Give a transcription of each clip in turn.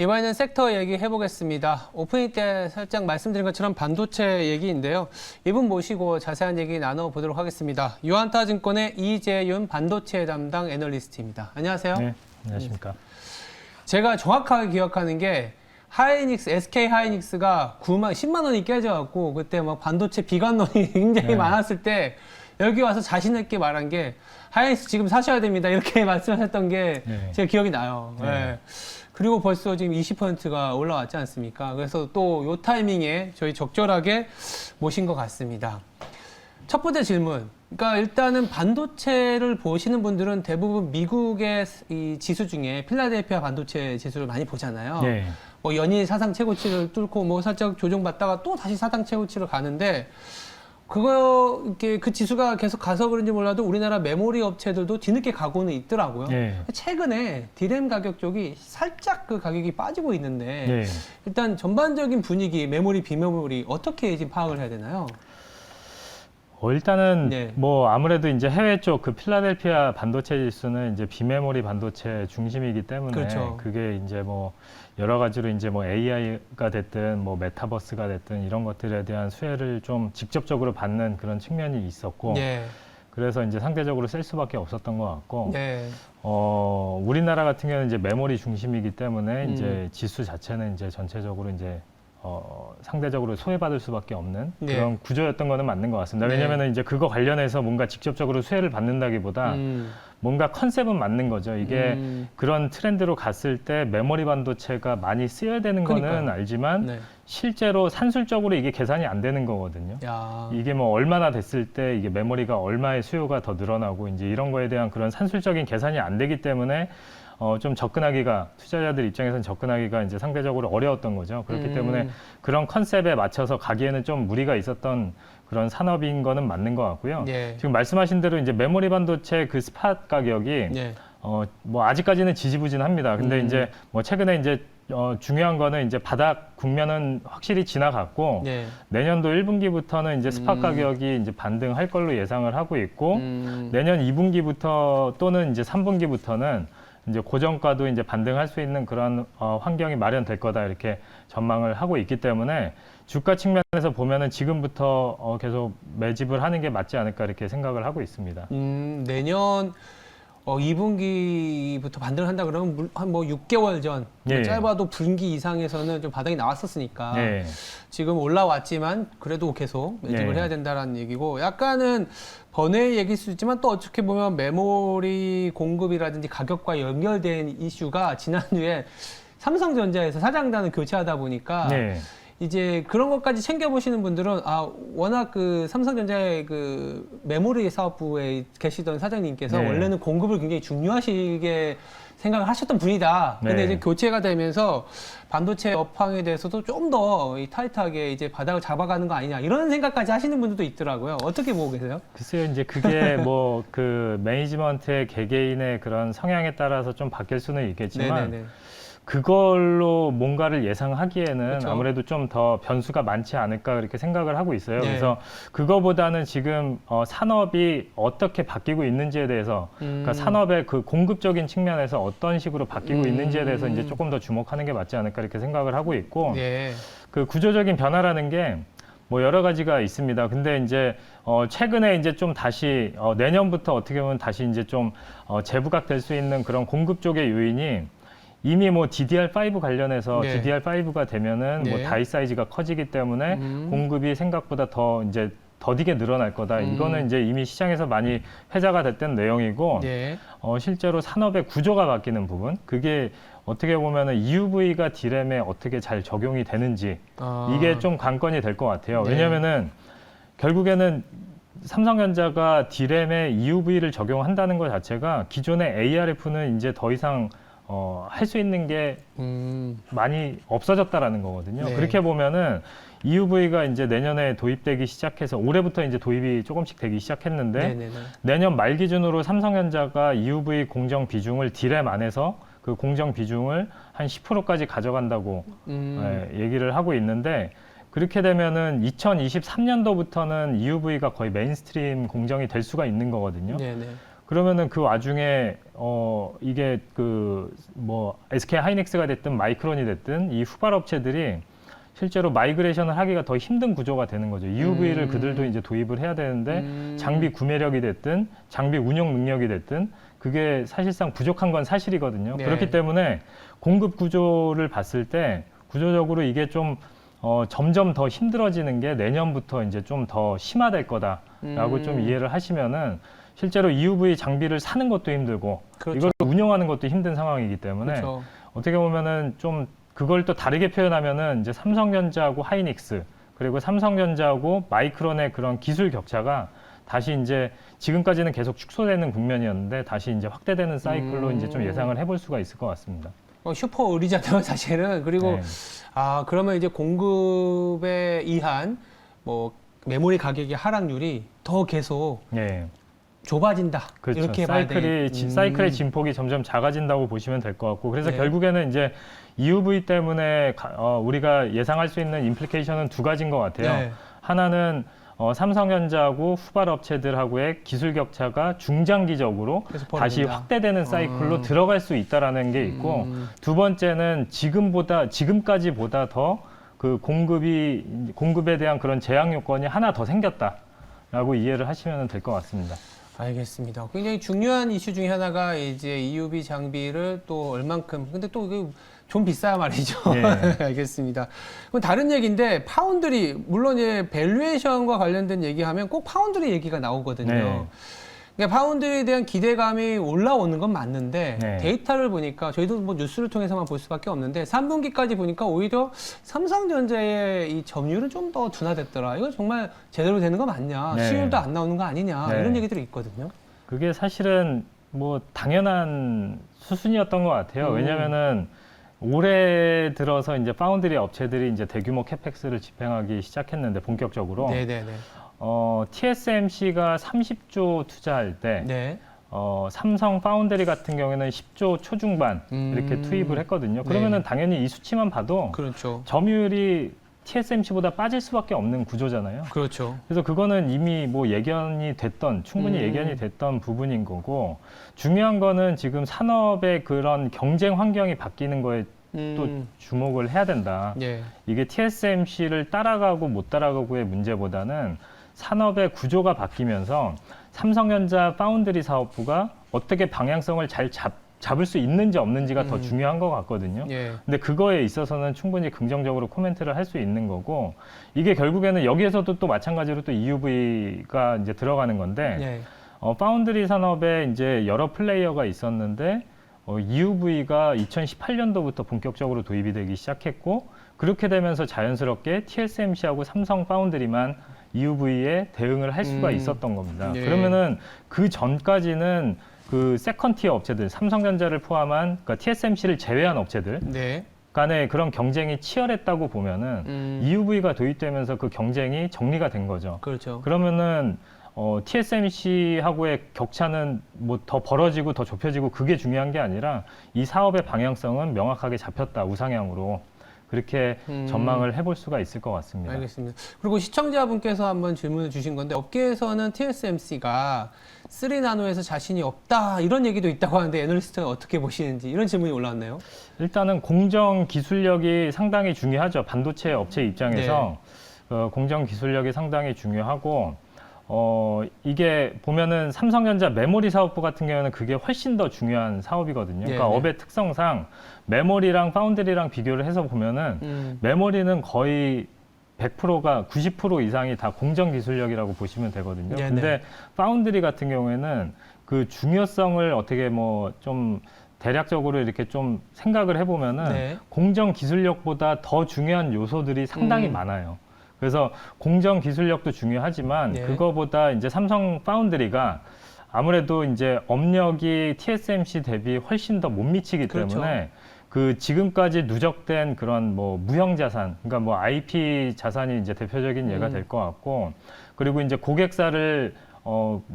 이번에는 섹터 얘기 해보겠습니다. 오프닝 때 살짝 말씀드린 것처럼 반도체 얘기인데요. 이분 모시고 자세한 얘기 나눠보도록 하겠습니다. 유한타증권의 이재윤 반도체 담당 애널리스트입니다. 안녕하세요. 네, 안녕하십니까. 제가 정확하게 기억하는 게 하이닉스, SK 하이닉스가 10만 원이 깨져갖고 그때 막 반도체 비관론이 굉장히 많았을 때 여기 와서 자신 있게 말한 게 하이닉스 지금 사셔야 됩니다. 이렇게 말씀하셨던 게 제가 기억이 나요. 네. 그리고 벌써 지금 20%가 올라왔지 않습니까? 그래서 또 이 타이밍에 저희 적절하게 모신 것 같습니다. 첫 번째 질문. 그러니까 일단은 반도체를 보시는 분들은 대부분 미국의 이 지수 중에 필라델피아 반도체 지수를 많이 보잖아요. 네. 뭐 연일 사상 최고치를 뚫고 뭐 살짝 조정받다가 또 다시 사상 최고치를 가는데 이렇게 그 지수가 계속 가서 그런지 몰라도 우리나라 메모리 업체들도 뒤늦게 가고는 있더라고요. 네. 최근에 디램 가격 쪽이 살짝 그 가격이 빠지고 있는데 네. 일단 전반적인 분위기, 메모리, 비메모리 어떻게 지금 파악을 해야 되나요? 일단은 뭐 아무래도 이제 해외 쪽 그 필라델피아 반도체 지수는 이제 비메모리 반도체 중심이기 때문에 그렇죠. 그게 이제 뭐 여러 가지로 이제 뭐 AI가 됐든 뭐 메타버스가 됐든 이런 것들에 대한 수혜를 좀 직접적으로 받는 그런 측면이 있었고 그래서 이제 상대적으로 셀 수밖에 없었던 것 같고 우리나라 같은 경우는 이제 메모리 중심이기 때문에 이제 지수 자체는 이제 전체적으로 이제 상대적으로 소외받을 수밖에 없는 그런 구조였던 거는 맞는 것 같습니다. 왜냐면은 이제 그거 관련해서 뭔가 직접적으로 수혜를 받는다기보다 뭔가 컨셉은 맞는 거죠. 이게 그런 트렌드로 갔을 때 메모리 반도체가 많이 쓰여야 되는 거는 알지만 실제로 산술적으로 이게 계산이 안 되는 거거든요. 이게 뭐 얼마나 됐을 때 이게 메모리가 얼마의 수요가 더 늘어나고 이제 이런 거에 대한 그런 산술적인 계산이 안 되기 때문에 좀 접근하기가, 투자자들 입장에서는 접근하기가 이제 상대적으로 어려웠던 거죠. 그렇기 때문에 그런 컨셉에 맞춰서 가기에는 좀 무리가 있었던 그런 산업인 거는 맞는 것 같고요. 지금 말씀하신 대로 이제 메모리 반도체 그 스팟 가격이 뭐 아직까지는 지지부진합니다. 근데 이제 뭐 최근에 이제 중요한 거는 이제 바닥 국면은 확실히 지나갔고 내년도 1분기부터는 이제 스팟 가격이 이제 반등할 걸로 예상을 하고 있고 내년 2분기부터 또는 이제 3분기부터는 이제 고정가도 이제 반등할 수 있는 그런 환경이 마련될 거다 이렇게 전망을 하고 있기 때문에 주가 측면에서 보면은 지금부터 계속 매집을 하는 게 맞지 않을까 이렇게 생각을 하고 있습니다. 내년 2분기부터 반등을 한다 그러면 한 뭐 6개월 전 짧아도 분기 이상에서는 좀 바닥이 나왔었으니까 지금 올라왔지만 그래도 계속 매집을 해야 된다라는 얘기고 약간은 번외 얘기일 수 있지만 또 어떻게 보면 메모리 공급이라든지 가격과 연결된 이슈가 지난주에 삼성전자에서 사장단을 교체하다 보니까 이제 그런 것까지 챙겨보시는 분들은 워낙 그 삼성전자의 그 메모리 사업부에 계시던 사장님께서 원래는 공급을 굉장히 중요하시게 생각을 하셨던 분이다. 근데 이제 교체가 되면서 반도체 업황에 대해서도 좀 더 타이트하게 이제 바닥을 잡아가는 거 아니냐 이런 생각까지 하시는 분들도 있더라고요. 어떻게 보고 계세요? 글쎄요, 이제 그게 뭐 그 매니지먼트의 개개인의 그런 성향에 따라서 좀 바뀔 수는 있겠지만 그걸로 뭔가를 예상하기에는 아무래도 좀 더 변수가 많지 않을까 그렇게 생각을 하고 있어요. 그래서 그거보다는 지금 산업이 어떻게 바뀌고 있는지에 대해서 그러니까 산업의 그 공급적인 측면에서 어떤 식으로 바뀌고 있는지에 대해서 이제 조금 더 주목하는 게 맞지 않을까 이렇게 생각을 하고 있고 그 구조적인 변화라는 게 뭐 여러 가지가 있습니다. 근데 이제 최근에 이제 좀 다시 내년부터 어떻게 보면 다시 이제 좀 재부각될 수 있는 그런 공급 쪽의 요인이 이미 뭐 DDR5 관련해서 DDR5가 되면은 뭐 다이 사이즈가 커지기 때문에 공급이 생각보다 더 이제 더디게 늘어날 거다. 이거는 이제 이미 시장에서 많이 회자가 됐던 내용이고 실제로 산업의 구조가 바뀌는 부분 그게 어떻게 보면은 EUV가 D램에 어떻게 잘 적용이 되는지 이게 좀 관건이 될 것 같아요. 왜냐면은 결국에는 삼성전자가 D램에 EUV를 적용한다는 것 자체가 기존의 ARF는 이제 더 이상 할 수 있는 게 많이 없어졌다라는 거거든요. 그렇게 보면은 EUV가 이제 내년에 도입되기 시작해서 올해부터 이제 도입이 조금씩 되기 시작했는데 내년 말 기준으로 삼성전자가 EUV 공정 비중을 D램 안에서 그 공정 비중을 한 10%까지 가져간다고 얘기를 하고 있는데 그렇게 되면은 2023년도부터는 EUV가 거의 메인스트림 공정이 될 수가 있는 거거든요. 그러면은 그 와중에 이게 그 뭐 SK 하이닉스가 됐든 마이크론이 됐든 이 후발 업체들이 실제로 마이그레이션을 하기가 더 힘든 구조가 되는 거죠. EUV를 그들도 이제 도입을 해야 되는데 장비 구매력이 됐든 장비 운영 능력이 됐든 그게 사실상 부족한 건 사실이거든요. 네. 그렇기 때문에 공급 구조를 봤을 때 구조적으로 이게 좀 점점 더 힘들어지는 게 내년부터 이제 좀 더 심화될 거다라고 좀 이해를 하시면은 실제로 EUV 장비를 사는 것도 힘들고 그렇죠. 이걸 운영하는 것도 힘든 상황이기 때문에 그렇죠. 어떻게 보면은 좀 그걸 또 다르게 표현하면은 이제 삼성전자하고 하이닉스 그리고 삼성전자하고 마이크론의 그런 기술 격차가 다시 이제 지금까지는 계속 축소되는 국면이었는데 다시 이제 확대되는 사이클로 이제 좀 예상을 해볼 수가 있을 것 같습니다. 슈퍼 의리잖아요, 사실은. 그리고 네. 그러면 이제 공급에 의한 뭐 메모리 가격의 하락률이 더 계속 네. 좁아진다. 그렇죠. 이렇게 봐야 돼. 사이클의 진폭이 점점 작아진다고 보시면 될 것 같고 그래서 네. 결국에는 이제 EUV 때문에 우리가 예상할 수 있는 임플리케이션은 두 가지인 것 같아요. 네. 하나는 삼성전자하고 후발 업체들하고의 기술 격차가 중장기적으로 계속 다시 벌어진다. 확대되는 사이클로 들어갈 수 있다라는 게 있고 두 번째는 지금까지보다 더 그 공급에 대한 그런 제약 요건이 하나 더 생겼다라고 이해를 하시면 될 것 같습니다. 알겠습니다. 굉장히 중요한 이슈 중에 하나가 이제 EUV 장비를 또 얼만큼, 근데 또 이게 좀 비싸 말이죠. 예. 알겠습니다. 그럼 다른 얘기인데 파운드리, 물론 이제 밸류에이션과 관련된 얘기하면 꼭 파운드리 얘기가 나오거든요. 네. 그러니까 파운드리에 대한 기대감이 올라오는 건 맞는데 네. 데이터를 보니까 저희도 뭐 뉴스를 통해서만 볼 수밖에 없는데 3분기까지 보니까 오히려 삼성전자의 이 점유율은 좀 더 둔화됐더라. 이거 정말 제대로 되는 거 맞냐? 네. 수율도 안 나오는 거 아니냐? 네. 이런 얘기들이 있거든요. 그게 사실은 뭐 당연한 수순이었던 것 같아요. 왜냐면은 올해 들어서 이제 파운드리 업체들이 이제 대규모 캐펙스를 집행하기 시작했는데 본격적으로 네네네. TSMC가 30조 투자할 때 네. 삼성 파운드리 같은 경우에는 10조 초중반 이렇게 투입을 했거든요. 그러면은 네. 당연히 이 수치만 봐도 그렇죠. 점유율이 TSMC보다 빠질 수밖에 없는 구조잖아요. 그렇죠. 그래서 그거는 이미 뭐 충분히 예견이 됐던 부분인 거고 중요한 거는 지금 산업의 그런 경쟁 환경이 바뀌는 거에 또 주목을 해야 된다. 예. 이게 TSMC를 따라가고 못 따라가고의 문제보다는 산업의 구조가 바뀌면서 삼성전자 파운드리 사업부가 어떻게 방향성을 잘 잡을 수 있는지 없는지가 더 중요한 것 같거든요. 예. 근데 그거에 있어서는 충분히 긍정적으로 코멘트를 할 수 있는 거고 이게 결국에는 여기에서도 또 마찬가지로 또 EUV가 이제 들어가는 건데 예. 파운드리 산업에 이제 여러 플레이어가 있었는데 EUV가 2018년도부터 본격적으로 도입이 되기 시작했고 그렇게 되면서 자연스럽게 TSMC하고 삼성 파운드리만 EUV에 대응을 할 수가 있었던 겁니다. 예. 그러면은 그 전까지는 그 세컨티어 업체들, 삼성전자를 포함한 그러니까 TSMC를 제외한 업체들 네. 간의 그런 경쟁이 치열했다고 보면은 EUV가 도입되면서 그 경쟁이 정리가 된 거죠. 그렇죠. 그러면은 TSMC하고의 격차는 뭐 더 벌어지고 더 좁혀지고 그게 중요한 게 아니라 이 사업의 방향성은 명확하게 잡혔다 우상향으로 그렇게 전망을 해볼 수가 있을 것 같습니다. 알겠습니다. 그리고 시청자분께서 한번 질문을 주신 건데 업계에서는 TSMC가 3나노에서 자신이 없다 이런 얘기도 있다고 하는데 애널리스트가 어떻게 보시는지 이런 질문이 올라왔네요. 일단은 공정 기술력이 상당히 중요하죠. 반도체 업체 입장에서 공정 기술력이 상당히 중요하고 이게 보면은 삼성전자 메모리 사업부 같은 경우는 그게 훨씬 더 중요한 사업이거든요. 그러니까 업의 특성상 메모리랑 파운드리랑 비교를 해서 보면은 메모리는 거의 100%가 90% 이상이 다 공정 기술력이라고 보시면 되거든요. 근데 파운드리 같은 경우에는 그 중요성을 어떻게 뭐 좀 대략적으로 이렇게 좀 생각을 해보면은 공정 기술력보다 더 중요한 요소들이 상당히 많아요. 그래서 공정 기술력도 중요하지만 그거보다 이제 삼성 파운드리가 아무래도 이제 업력이 TSMC 대비 훨씬 더 못 미치기 때문에 그 지금까지 누적된 그런 뭐 무형 자산, 그러니까 뭐 IP 자산이 이제 대표적인 예가 될 것 같고 그리고 이제 고객사를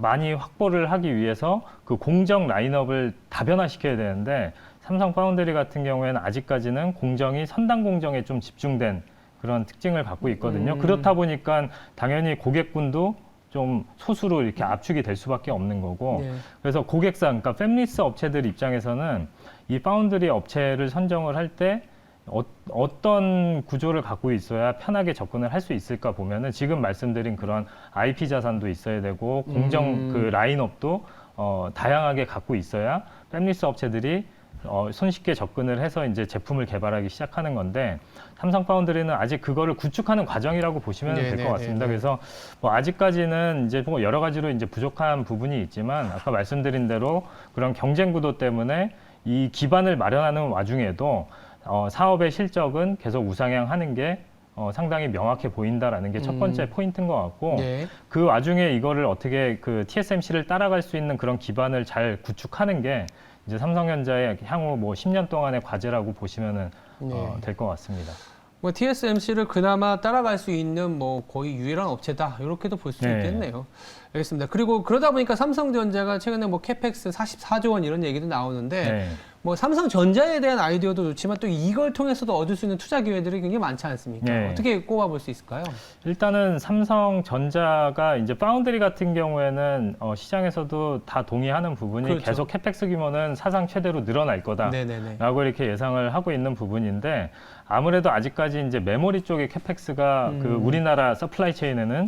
많이 확보를 하기 위해서 그 공정 라인업을 다변화시켜야 되는데 삼성 파운드리 같은 경우에는 아직까지는 공정이 선단 공정에 좀 집중된 그런 특징을 갖고 있거든요. 그렇다 보니까 당연히 고객군도 좀 소수로 이렇게 압축이 될 수밖에 없는 거고 네. 그래서 고객사, 그러니까 팹리스 업체들 입장에서는 이 파운드리 업체를 선정을 할 때 어떤 구조를 갖고 있어야 편하게 접근을 할 수 있을까 보면은 지금 말씀드린 그런 IP 자산도 있어야 되고 공정 그 라인업도 다양하게 갖고 있어야 팹리스 업체들이 손쉽게 접근을 해서 이제 제품을 개발하기 시작하는 건데 삼성 파운드리는 아직 그거를 구축하는 과정이라고 보시면 될 것 같습니다. 그래서 뭐 아직까지는 이제 뭐 여러 가지로 이제 부족한 부분이 있지만 아까 말씀드린 대로 그런 경쟁 구도 때문에 이 기반을 마련하는 와중에도 사업의 실적은 계속 우상향하는 게 상당히 명확해 보인다라는 게 첫 번째 포인트인 것 같고 네. 그 와중에 이거를 어떻게 그 TSMC를 따라갈 수 있는 그런 기반을 잘 구축하는 게 이제 삼성전자의 향후 뭐 10년 동안의 과제라고 보시면은 될 것 같습니다. 뭐 TSMC를 그나마 따라갈 수 있는 뭐 거의 유일한 업체다 이렇게도 볼 수 있겠네요. 알겠습니다. 그리고 그러다 보니까 삼성전자가 최근에 뭐 캐펙스 44조 원 이런 얘기도 나오는데 뭐 삼성전자에 대한 아이디어도 좋지만 또 이걸 통해서도 얻을 수 있는 투자 기회들이 굉장히 많지 않습니까? 어떻게 꼽아볼 수 있을까요? 일단은 삼성전자가 이제 파운드리 같은 경우에는 시장에서도 다 동의하는 부분이 계속 캐펙스 규모는 사상 최대로 늘어날 거다라고 이렇게 예상을 하고 있는 부분인데 아무래도 아직까지 이제 메모리 쪽의 캐펙스가 그 우리나라 서플라이 체인에는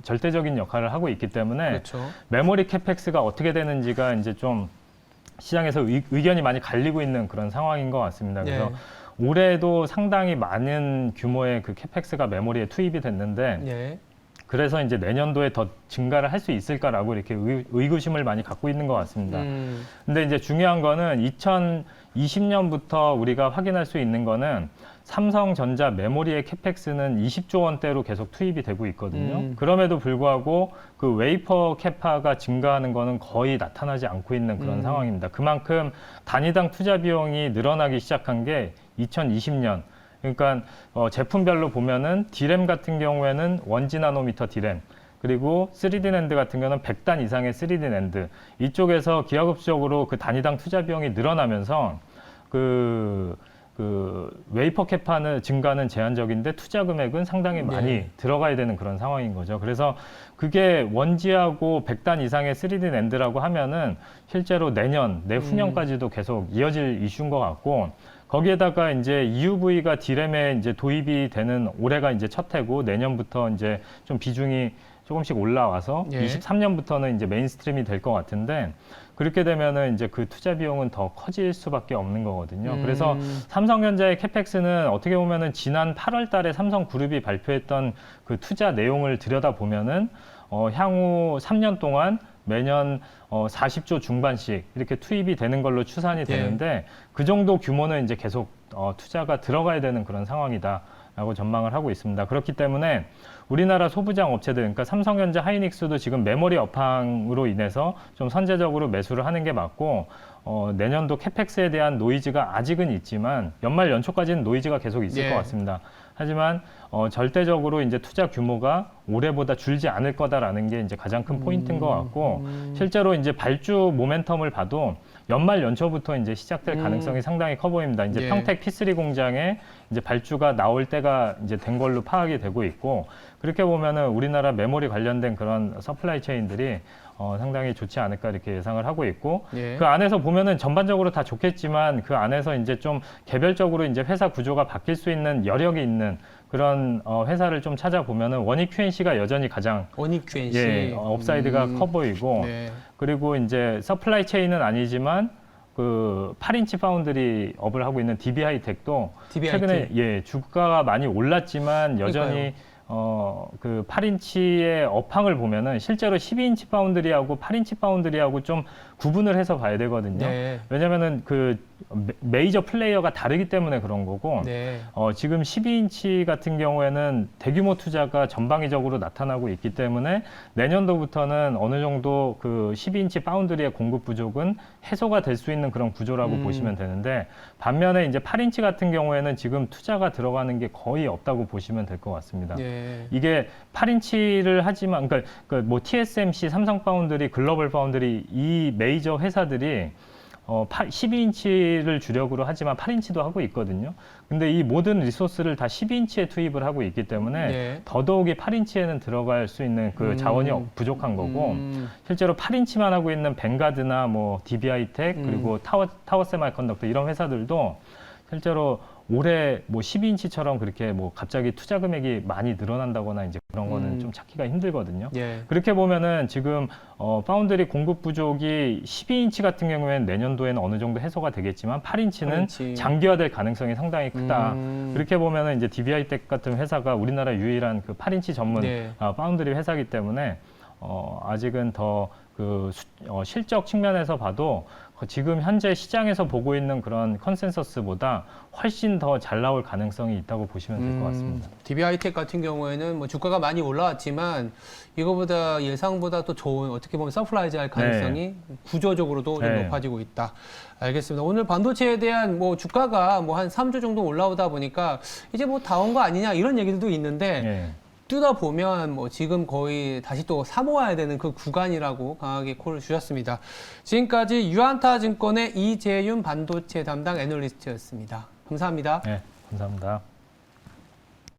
절대적인 역할을 하고 있기 때문에 메모리 캐펙스가 어떻게 되는지가 이제 좀 시장에서 의견이 많이 갈리고 있는 그런 상황인 것 같습니다. 그래서 올해도 상당히 많은 규모의 그 캐펙스가 메모리에 투입이 됐는데 그래서 이제 내년도에 더 증가를 할 수 있을까라고 이렇게 의구심을 많이 갖고 있는 것 같습니다. 근데 이제 중요한 거는 2020년부터 우리가 확인할 수 있는 거는 삼성전자 메모리의 캐펙스는 20조 원대로 계속 투입이 되고 있거든요. 그럼에도 불구하고 그 웨이퍼 캐파가 증가하는 거는 거의 나타나지 않고 있는 그런 상황입니다. 그만큼 단위당 투자 비용이 늘어나기 시작한 게 2020년. 그러니까 제품별로 보면은 D램 같은 경우에는 1G 나노미터 D램 그리고 3D 낸드 같은 경우는 100단 이상의 3D 낸드 이쪽에서 기하급수적으로 그 단위당 투자 비용이 늘어나면서 그 웨이퍼 캐파는 증가는 제한적인데 투자 금액은 상당히 많이 들어가야 되는 그런 상황인 거죠. 그래서 그게 1G하고 100단 이상의 3D 낸드라고 하면은 실제로 내후년까지도 계속 이어질 이슈인 것 같고 거기에다가 이제 EUV가 D램에 이제 도입이 되는 올해가 이제 첫 해고 내년부터 이제 좀 비중이 조금씩 올라와서 23년부터는 이제 메인스트림이 될 것 같은데 그렇게 되면은 이제 그 투자 비용은 더 커질 수밖에 없는 거거든요. 그래서 삼성전자의 캐펙스는 어떻게 보면은 지난 8월 달에 삼성그룹이 발표했던 그 투자 내용을 들여다보면은 향후 3년 동안 매년 40조 중반씩 이렇게 투입이 되는 걸로 추산이 되는데 그 정도 규모는 이제 계속 투자가 들어가야 되는 그런 상황이다라고 전망을 하고 있습니다. 그렇기 때문에 우리나라 소부장 업체들, 그러니까 삼성전자, 하이닉스도 지금 메모리 업황으로 인해서 좀 선제적으로 매수를 하는 게 맞고 내년도 캐펙스에 대한 노이즈가 아직은 있지만 연말 연초까지는 노이즈가 계속 있을 것 같습니다. 하지만 절대적으로 이제 투자 규모가 올해보다 줄지 않을 거다라는 게 이제 가장 큰 포인트인 것 같고 실제로 이제 발주 모멘텀을 봐도 연말 연초부터 이제 시작될 가능성이 상당히 커 보입니다. 이제 평택 P3 공장에 이제 발주가 나올 때가 이제 된 걸로 파악이 되고 있고 그렇게 보면은 우리나라 메모리 관련된 그런 서플라이 체인들이 상당히 좋지 않을까 이렇게 예상을 하고 있고 그 안에서 보면은 전반적으로 다 좋겠지만 그 안에서 이제 좀 개별적으로 이제 회사 구조가 바뀔 수 있는 여력이 있는 그런 회사를 좀 찾아보면은 원익 QNC가 여전히 가장 업사이드가 커 보이고 그리고 이제 서플라이 체인은 아니지만 그 8인치 파운드리 업을 하고 있는 DB 하이텍도 최근에 주가가 많이 올랐지만 여전히 그 8인치의 업황을 보면은 실제로 12인치 파운드리하고 8인치 파운드리하고 좀 구분을 해서 봐야 되거든요. 왜냐면은 그 메이저 플레이어가 다르기 때문에 그런 거고 지금 12인치 같은 경우에는 대규모 투자가 전방위적으로 나타나고 있기 때문에 내년도부터는 어느 정도 그 12인치 파운드리의 공급 부족은 해소가 될 수 있는 그런 구조라고 보시면 되는데 반면에 이제 8인치 같은 경우에는 지금 투자가 들어가는 게 거의 없다고 보시면 될 것 같습니다. 이게 8인치를 하지만 그러니까 뭐 TSMC, 삼성 파운드리, 글로벌 파운드리 이 메이저 회사들이 12인치를 주력으로 하지만 8인치도 하고 있거든요. 근데 이 모든 리소스를 다 12인치에 투입을 하고 있기 때문에 네. 더더욱이 8인치에는 들어갈 수 있는 그 자원이 부족한 거고 실제로 8인치만 하고 있는 뱅가드나 뭐 DBI텍 그리고 타워 세마이컨덕터 이런 회사들도 실제로 올해 뭐 12인치처럼 그렇게 뭐 갑자기 투자 금액이 많이 늘어난다거나 이제 그런 거는 좀 찾기가 힘들거든요. 예. 그렇게 보면은 지금 파운드리 공급 부족이 12인치 같은 경우에는 내년도에는 어느 정도 해소가 되겠지만 8인치는 8인치. 장기화될 가능성이 상당히 크다. 그렇게 보면은 이제 DBI텍 같은 회사가 우리나라 유일한 그 8인치 전문 네. 파운드리 회사이기 때문에 아직은 더 그 실적 측면에서 봐도 지금 현재 시장에서 보고 있는 그런 컨센서스보다 훨씬 더 잘 나올 가능성이 있다고 보시면 될 것 같습니다. DBI텍 같은 경우에는 뭐 주가가 많이 올라왔지만 이거보다 예상보다 또 좋은 어떻게 보면 서프라이즈 할 가능성이 구조적으로도 좀 네. 높아지고 있다. 알겠습니다. 오늘 반도체에 대한 뭐 주가가 뭐 한 3주 정도 올라오다 보니까 이제 뭐 다 온 거 아니냐 이런 얘기들도 있는데 네. 뜯어보면 뭐 지금 거의 다시 또 사모아야 되는 그 구간이라고 강하게 콜을 주셨습니다. 지금까지 유안타증권의 이재윤 반도체 담당 애널리스트였습니다. 감사합니다. 네, 감사합니다.